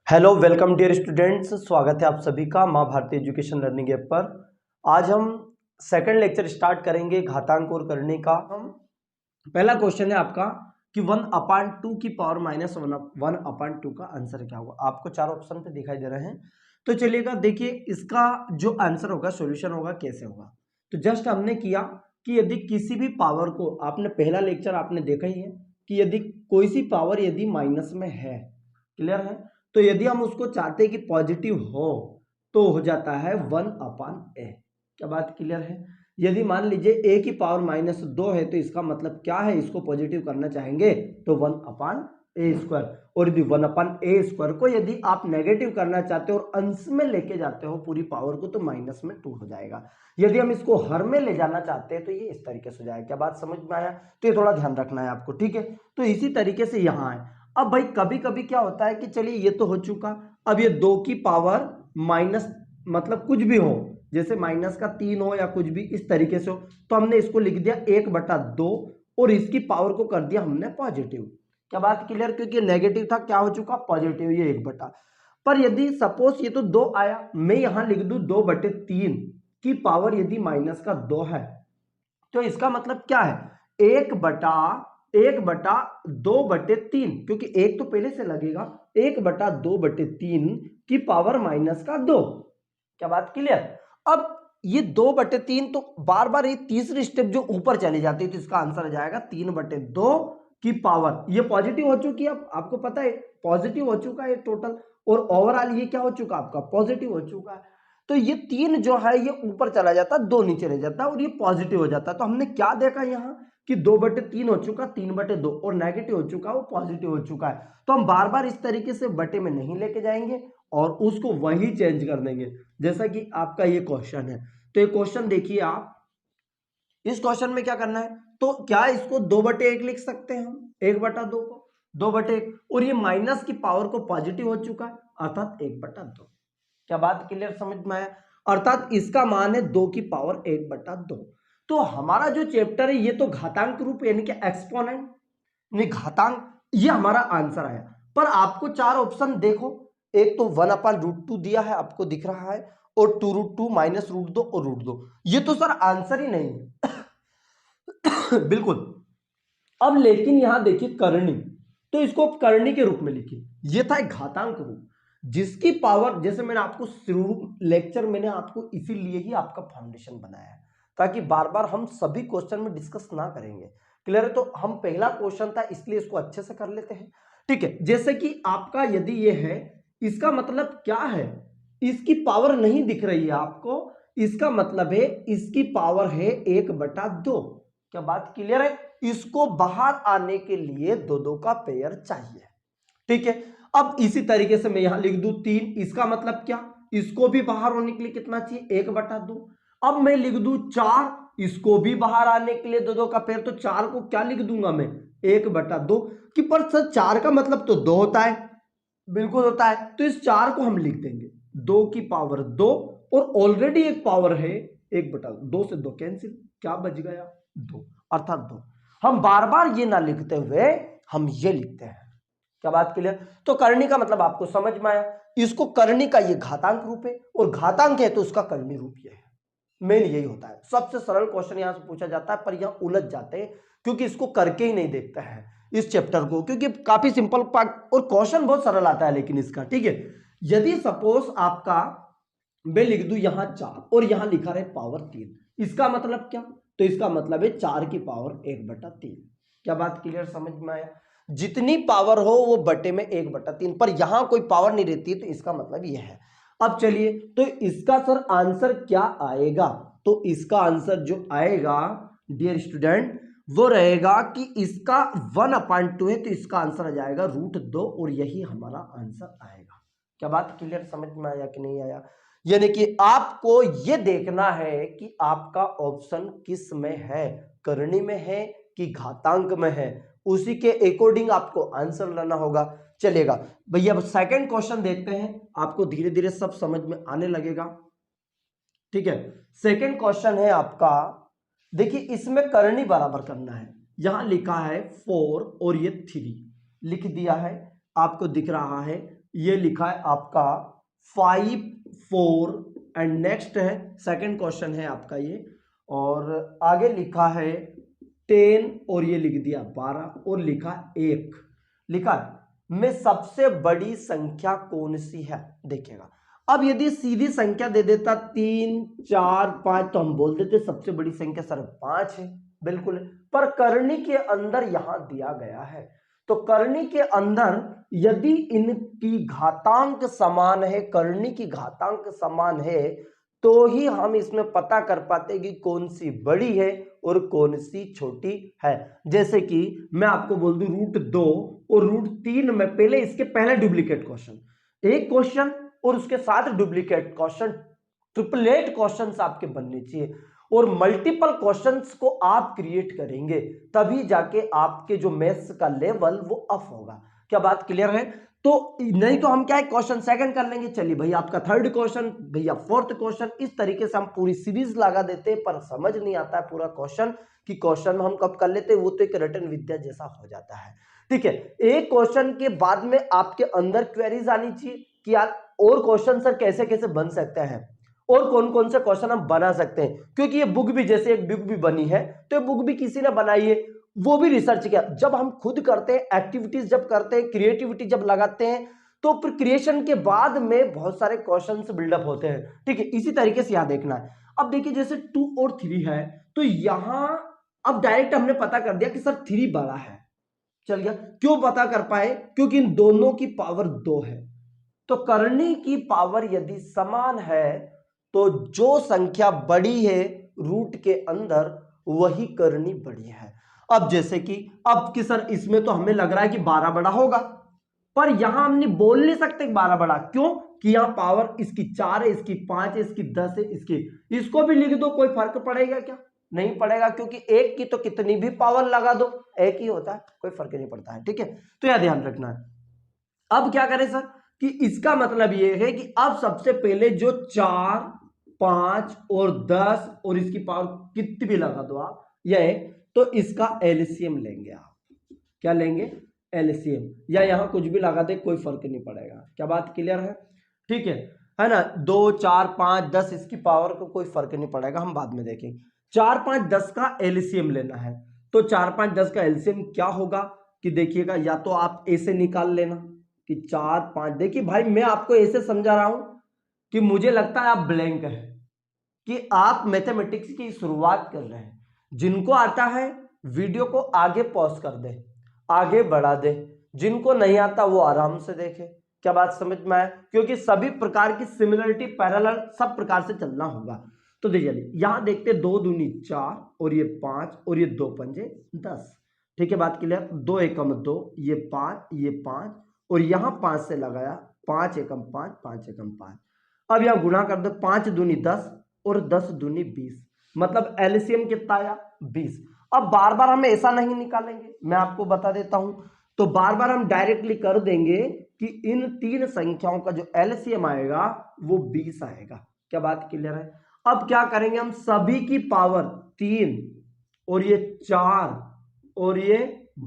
Hello welcome dear students, स्वागत है आप सभी का माँ भारती एजुकेशन लर्निंग ऐप पर। आज हम सेकंड लेक्चर स्टार्ट करेंगे घातांक और करने का। हम पहला क्वेश्चन है आपका कि 1/2 की पावर माइनस 1/2 का आंसर क्या होगा। आपको चार ऑप्शन पे दिखाई दे रहे हैं, तो चलिएगा देखिए इसका जो आंसर होगा सॉल्यूशन होगा कैसे होगा। तो जस्ट हमने किया कि यदि किसी भी पावर को, आपने पहला लेक्चर आपने देखा ही है कि यदि कोई सी पावर यदि माइनस में है, क्लियर है, तो यदि हम उसको चाहते हैं कि पॉजिटिव हो तो हो जाता है 1/a। क्या बात क्लियर है। यदि मान लीजिए a की पावर -2 है तो इसका मतलब क्या है, इसको पॉजिटिव करना चाहेंगे तो 1/a²। और यदि 1/a² को यदि आप नेगेटिव करना चाहते हो और अंश में लेके जाते हो पूरी पावर को तो -2 हो जाएगा। यदि हम इसको हर में ले जाना चाहते हैं तो ये इस तरीके से हो जाएगा। क्या बात समझ में आया। तो ये थोड़ा ध्यान रखना है आपको, ठीक है। तो इसी तरीके से यहाँ है। अब भाई कभी कभी क्या होता है कि चलिए ये तो हो चुका, अब ये 2 की पावर माइनस मतलब कुछ भी हो, जैसे -3 हो या कुछ भी इस तरीके से हो, तो हमने इसको लिख दिया 1/2 और इसकी पावर को कर दिया हमने पॉजिटिव। क्या बात क्लियर, क्योंकि नेगेटिव था, क्या हो चुका पॉजिटिव, ये 1/। पर यदि सपोज ये तो 2 आया, मैं यहां लिख दूं 2/3 की पावर यदि -2 है तो इसका मतलब क्या है 1/2/3, क्योंकि एक तो पहले से लगेगा 1/2/3 की पावर -2। क्या बात क्लियर। अब ये 2/3 तो बार बार ये तीसरी स्टेप जो ऊपर चली जाती है तो इसका आंसर आ जाएगा 3/2 की पावर। ये पॉजिटिव हो चुकी है, अब आपको पता है पॉजिटिव हो चुका है टोटल, और ओवरऑल ये क्या हो चुका आपका पॉजिटिव हो चुका है। तो ये 3 जो है ये ऊपर चला जाता है, 2 नीचे रह जाता है और ये पॉजिटिव हो जाता है। तो हमने क्या देखा यहाँ कि 2/3 हो चुका, 3/2 और नेगेटिव हो चुका, वो पॉजिटिव हो चुका है। तो हम बार बार इस तरीके से बटे में नहीं लेके जाएंगे और उसको वही चेंज कर देंगे, जैसा कि आपका ये क्वेश्चन है। तो ये क्वेश्चन देखिए आप, इस क्वेश्चन में क्या करना है, तो क्या इसको 2/1 लिख सकते हैं हम, 1/2 को 2/1, और ये माइनस की पावर को पॉजिटिव हो चुका है अर्थात 1/2। क्या बात क्लियर समझ में आया। अर्थात इसका मान है 2 की पावर 1/2। तो हमारा जो चैप्टर है ये तो घातांक रूप यानी कि एक्सपोनेंट नहीं घातांक, ये हमारा आंसर आया। पर आपको चार ऑप्शन देखो, एक तो 1/√2 दिया है आपको दिख रहा है, और 2√2 -√2 और √2, ये तो सर आंसर ही नहीं है बिल्कुल। अब लेकिन यहां देखिए करनी, तो इसको करनी के रूप में लिखिए। ये था एक घातांक रूप जिसकी पावर, जैसे मैंने आपको शुरू लेक्चर मैंने आपको इसीलिए ही आपका फाउंडेशन बनाया है ताकि बार बार हम सभी क्वेश्चन में डिस्कस ना करेंगे। क्लियर है। तो हम पहला क्वेश्चन था इसलिए इसको अच्छे से कर लेते हैं, ठीक है। जैसे कि आपका यदि ये है, इसका मतलब क्या है, इसकी पावर नहीं दिख रही है आपको, इसका मतलब है इसकी पावर है 1/2। क्या बात क्लियर है। इसको बाहर आने के लिए 2-2 का पेयर चाहिए, ठीक है। अब इसी तरीके से मैं यहां लिख दूं 3, इसका मतलब क्या, इसको भी बाहर होने के लिए कितना चाहिए 1/2। अब मैं लिख दूं 4, इसको भी बाहर आने के लिए 2-2 का पेयर, तो 4 को क्या लिख दूंगा मैं 1/2 कि, पर सर 4 का मतलब तो 2 होता है, बिल्कुल होता है। तो इस 4 को हम लिख देंगे 2 की पावर 2, और ऑलरेडी एक पावर है 1/2 से 2 कैंसिल, क्या बच गया 2 अर्थात 2। हम बार बार ये ना लिखते हुए हम ये लिखते हैं। क्या बात क्लियर। तो करनी का मतलब आपको समझ में आया। इसको करनी का ये घातांक रूप है और घातांक है तो उसका करनी रूप ये है। मेन यही होता है, सबसे सरल क्वेश्चन यहां से पूछा जाता है, पर यहां उलझ जाते हैं क्योंकि इसको करके ही नहीं देखते हैं इस चैप्टर को, क्योंकि काफी सिंपल पार्ट और क्वेश्चन बहुत सरल आता है लेकिन इसका, ठीक है। यदि सपोज आपका मैं लिख दूं यहां 4 और यहां लिखा रहे पावर 3, इसका मतलब क्या, तो इसका मतलब है 4 की पावर 1/3। क्या बात क्लियर समझ में आया। जितनी पावर हो वो बटे में 1/3, पर यहां कोई पावर नहीं रहती तो इसका मतलब यह है। अब चलिए, तो इसका सर आंसर क्या आएगा, तो इसका आंसर जो आएगा डियर स्टूडेंट वो रहेगा कि इसका 1/2 है तो इसका आंसर आ जाएगा √2 और यही हमारा आंसर आएगा। क्या बात क्लियर समझ में आया कि नहीं आया। यानी कि आपको यह देखना है कि आपका ऑप्शन किस में है, करनी में है कि घातांक में है, उसी के अकॉर्डिंग आपको आंसर लाना होगा। चलेगा भैया, अब सेकंड क्वेश्चन देखते हैं, आपको धीरे धीरे सब समझ में आने लगेगा, ठीक है। सेकंड क्वेश्चन है आपका, देखिए इसमें करनी बराबर करना है। यहां लिखा है 4 और ये 3 लिख दिया है, आपको दिख रहा है ये लिखा है आपका 5 4 एंड नेक्स्ट है सेकंड क्वेश्चन है आपका ये, और आगे लिखा है 10 और ये लिख दिया 12 और लिखा 1, लिखा में सबसे बड़ी संख्या कौन सी है देखिएगा। अब यदि सीधी संख्या दे देता 3 4 5 तो हम बोल देते सबसे बड़ी संख्या सर 5 है, बिल्कुल, पर करनी के अंदर यहां दिया गया है, तो करनी के अंदर यदि इनकी घातांक समान है, करनी की घातांक समान है, तो ही हम इसमें पता कर पाते कि कौन सी बड़ी है और कौन सी छोटी है। जैसे कि मैं आपको बोल दूं √2 और √3 में पहले इसके पहले डुप्लीकेट क्वेश्चन, एक क्वेश्चन और उसके साथ डुप्लीकेट क्वेश्चन, ट्रिपलेट क्वेश्चंस आपके बनने चाहिए और मल्टीपल क्वेश्चंस को आप क्रिएट करेंगे तभी जाके आपके जो मैथ्स का लेवल वो अप होगा। क्या बात क्लियर है? तो नहीं तो हम क्या है क्वेश्चन सेकंड कर लेंगे, चलिए भाई आपका थर्ड क्वेश्चन, भैया फोर्थ क्वेश्चन, इस तरीके से हम पूरी सीरीज लगा देते हैं, पर समझ नहीं आता है पूरा क्वेश्चन कि क्वेश्चन हम कब कर लेते हैं, वो तो एक रटन विद्या जैसा हो जाता है। ठीक है, एक क्वेश्चन के बाद में आपके अंदर क्वेरीज आनी चाहिए कि यार और क्वेश्चन सर कैसे कैसे बन सकते हैं और कौन कौन से क्वेश्चन हम बना सकते हैं, क्योंकि ये बुक भी जैसे एक बुक भी बनी है तो ये बुक भी किसी ने बनाई है, वो भी रिसर्च किया। जब हम खुद करते हैं एक्टिविटीज, जब करते हैं क्रिएटिविटी जब लगाते हैं, तो फिर क्रिएशन के बाद में बहुत सारे क्वेश्चंस बिल्डअप होते हैं। ठीक है, इसी तरीके से यहां देखना है। अब देखिए जैसे 2 और 3 है तो यहां अब डायरेक्ट हमने पता कर दिया कि सर 3 बड़ा है, चल गया। क्यों पता कर पाए? क्योंकि इन दोनों की पावर 2 है, तो करनी की पावर यदि समान है तो जो संख्या बड़ी है रूट के अंदर वही करनी बड़ी है। अब जैसे कि अब कि सर इसमें तो हमें लग रहा है कि 12 बड़ा होगा, पर यहां हमने बोल नहीं सकते 12 बड़ा, क्यों? कि यहां पावर इसकी 4 है, इसकी 5 है, इसकी 10 है, इसकी, इसको भी लिख दो, कोई फर्क पड़ेगा क्या? नहीं पड़ेगा, क्योंकि एक की तो कितनी भी पावर लगा दो एक ही होता है, कोई फर्क नहीं पड़ता है। ठीक है, तो यह ध्यान रखना है। अब क्या करें सर कि इसका मतलब यह है कि अब सबसे पहले जो 4 5 और 10 और इसकी पावर कितनी भी लगा दो आप, यह तो इसका एलसीएम लेंगे आप। क्या लेंगे? एलसीएम, या यहां कुछ भी लगा दे कोई फर्क नहीं पड़ेगा। क्या बात क्लियर है? ठीक है ना? 2 4 5 10 इसकी पावर को कोई फर्क नहीं पड़ेगा, हम बाद में देखेंगे। 4 5 10 का एलसीएम लेना है, तो 4 5 10 का एलसीएम क्या होगा कि देखिएगा, या तो आप ऐसे निकाल लेना कि 4 5, देखिए भाई मैं आपको ऐसे समझा रहा हूं कि मुझे लगता है आप ब्लैंक है, कि आप मैथमेटिक्स की शुरुआत कर रहे हैं। जिनको आता है वीडियो को आगे पॉज कर दे, आगे बढ़ा दे, जिनको नहीं आता वो आराम से देखे। क्या बात समझ में आया? क्योंकि सभी प्रकार की सिमिलरिटी पैरेलल सब प्रकार से चलना होगा। तो देखिए यहां देखते 2 दूनी 4 और ये 5 और ये 2 पंजे 10। ठीक है, बात क्लियर? 2 एकम 2, ये 5 ये 5 और यहां 5 से लगाया, 5 एकम 5 5 एकम 5। अब यहां गुणा कर दो, 5 दूनी 10 और 10 दूनी 20, मतलब एलसीएम कितना आया? 20। अब बार बार हम ऐसा नहीं निकालेंगे, मैं आपको बता देता हूं, तो बार बार हम डायरेक्टली कर देंगे कि इन 3 संख्याओं का जो एलसीएम आएगा वो 20 आएगा। क्या बात क्लियर है? अब क्या करेंगे हम, सभी की पावर 3 और ये 4 और ये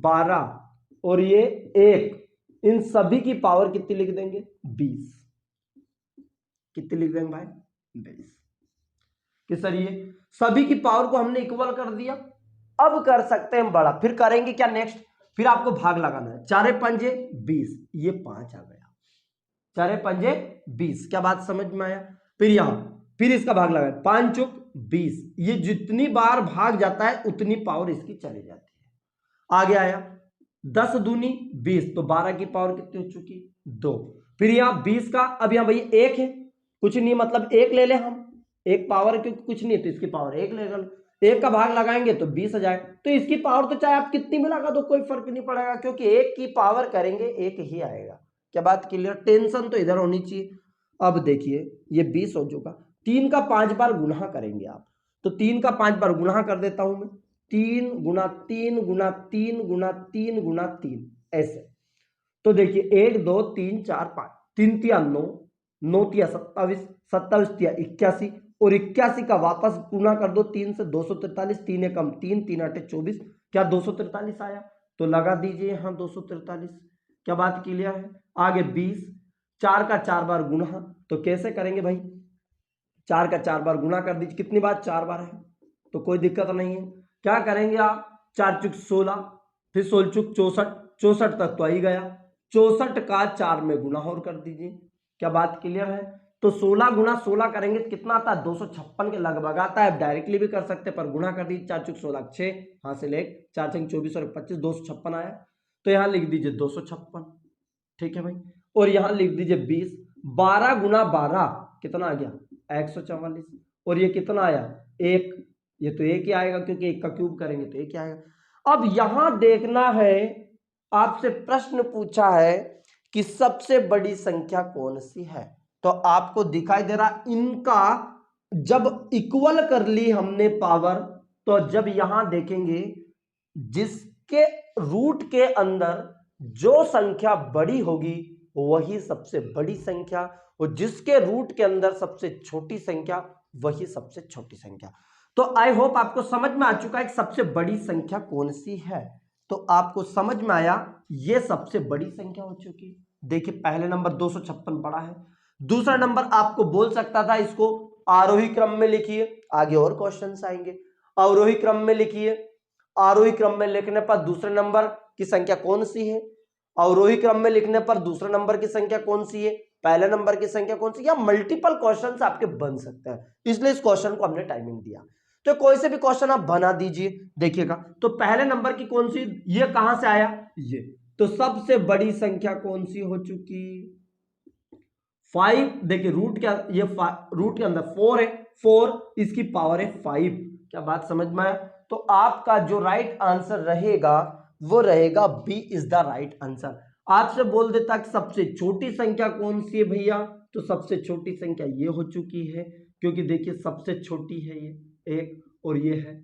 12 और ये 1, इन सभी की पावर कितनी लिख देंगे? 20। कितनी लिख देंगे भाई? 20। कि सर ये सभी की पावर को हमने इक्वल कर दिया। अब कर सकते हैं बड़ा, फिर करेंगे क्या नेक्स्ट? फिर आपको भाग लगाना है, 4 पंजे 20, ये 5 आ गया, 4 पंजे 20। क्या बात समझ में आया? फिर यहां फिर इसका भाग लगाए, 5 चुक 20, ये जितनी बार भाग जाता है उतनी पावर इसकी चली जाती है। आगे आया 10 दूनी 20, तो 12 की पावर कितनी हो चुकी? 2। फिर यहां 20 का, अब यहां भाई 1 है, कुछ नहीं, मतलब 1 ले ले हम, एक पावर क्योंकि कुछ नहीं है तो इसकी पावर 1 ले लो, 1 का भाग लगाएंगे तो 20 आ जाए, तो इसकी पावर तो चाहे आप कितनी भी लगा दो कोई फर्क नहीं पड़ेगा, क्योंकि 1 की पावर करेंगे 1 ही आएगा। क्या बात क्लियर? टेंशन तो इधर होनी चाहिए। अब देखिए ये 20 हो चुका, 3 का 5 बार गुणा करेंगे आप, तो 3 का 5 बार गुणा कर देता हूं मैं, 3 गुणा 3 गुणा 3 गुणा 3 गुणा 3, ऐसे। तो देखिए 1 2 3 4 5, 3 तिया 9, 9 तिया 27, 27 तिया 81 और 81 का वापस गुणा कर दो 3 से, 243, 3 एकम 3, 3 आठे 24, क्या 243 आया? तो लगा दीजिए यहां 243। क्या बात क्लियर है? आगे 20, 4 का 4 बार गुना, तो कैसे करेंगे भाई, 4 का 4 बार गुना कर दीजिए, कितनी बार 4 बार है, तो कोई दिक्कत नहीं है। क्या करेंगे आप, 4 चुक 16, फिर 16 चुक 64, 64 तक तो आ ही गया, 64 का 4 में गुना और कर दीजिए। क्या बात क्लियर है? तो 16 गुना 16 करेंगे तो कितना आता है, 256 के लगभग आता है। डायरेक्टली भी कर सकते हैं पर गुना कर दीजिए, 4 चुक 16 6, हासिल 1, 4 छंग 24 और 25, 256 आया। तो यहां लिख दीजिए 256, ठीक है भाई। और यहां लिख दीजिए 20, 12 गुना 12 कितना आ गया, 144, और ये कितना आया, 1, ये तो 1 ही आएगा क्योंकि 1 का क्यूब करेंगे तो 1 ही आएगा। अब यहां देखना है, आपसे प्रश्न पूछा है कि सबसे बड़ी संख्या कौन सी है, तो आपको दिखाई दे रहा इनका जब इक्वल कर ली हमने पावर, तो जब यहां देखेंगे जिसके रूट के अंदर जो संख्या बड़ी होगी वही सबसे बड़ी संख्या, और जिसके रूट के अंदर सबसे छोटी संख्या वही सबसे छोटी संख्या। तो आई होप आपको समझ में आ चुका है कि सबसे बड़ी संख्या कौन सी है। तो आपको समझ में आया ये सबसे बड़ी संख्या हो चुकी। देखिए पहले नंबर 256 बड़ा है, दूसरा नंबर आपको बोल सकता था इसको आरोही क्रम में लिखिए, आगे और क्वेश्चंस आएंगे, अवरोही क्रम में लिखिए, आरोही क्रम में लिखने पर दूसरे नंबर की संख्या कौन सी है, अवरोही क्रम में लिखने पर दूसरे नंबर की संख्या कौन सी है, पहले नंबर की संख्या कौन सी, या मल्टीपल क्वेश्चंस आपके बन सकते हैं, इसलिए इस क्वेश्चन को हमने टाइमिंग दिया। तो कोई से भी क्वेश्चन आप बना दीजिए। देखिएगा तो पहले नंबर की कौन सी, ये कहां से आया, ये, तो सबसे बड़ी संख्या कौन सी हो चुकी, 5। देखिए रूट क्या, ये रूट के अंदर 4 है, 4 इसकी पावर है 5। क्या बात समझ में आया? तो आपका जो राइट आंसर रहेगा वो रहेगा B is the right answer. आपसे बोल देता कि सबसे छोटी संख्या कौन सी है भैया, तो सबसे छोटी संख्या ये हो चुकी है, क्योंकि देखिए सबसे छोटी है ये एक, और ये है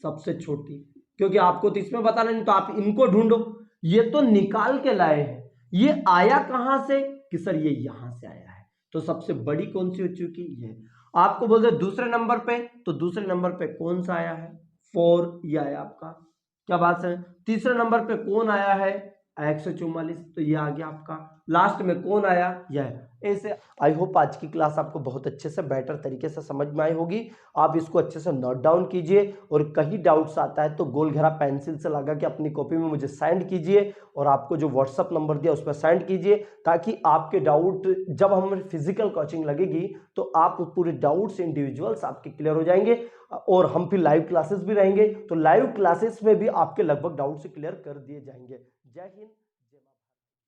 सबसे छोटी, क्योंकि आपको तो इसमें बताना नहीं तो आप इनको ढूंढो, ये तो निकाल के लाए हैं, ये आया कहां से कि सर ये यहां से आया है, तो सबसे बड़ी कौन सी हो चुकी ये। आपको बोलते दूसरे नंबर पे, तो दूसरे नंबर पे कौन सा आया है, 4, ये आया आपका। क्या बात है? तीसरे नंबर पे कौन आया है, 144, तो ये आ गया आपका। लास्ट में कौन आया, यह। ऐसे आई होप आज की क्लास आपको बहुत अच्छे से बेटर तरीके से समझ में आई होगी। आप इसको अच्छे से नोट डाउन कीजिए, और कहीं डाउट्स आता है तो गोल घेरा पेंसिल से लगा के अपनी कॉपी में मुझे सेंड कीजिए, और आपको जो व्हाट्सअप नंबर दिया उस पर सेंड कीजिए, ताकि आपके डाउट जब हम फिजिकल कोचिंग लगेगी तो आप पूरे डाउट्स इंडिविजुअल्स आपके क्लियर हो जाएंगे, और हम फिर लाइव क्लासेस भी रहेंगे, तो लाइव क्लासेस में भी आपके लगभग डाउट्स क्लियर कर दिए जाएंगे। जय हिंद।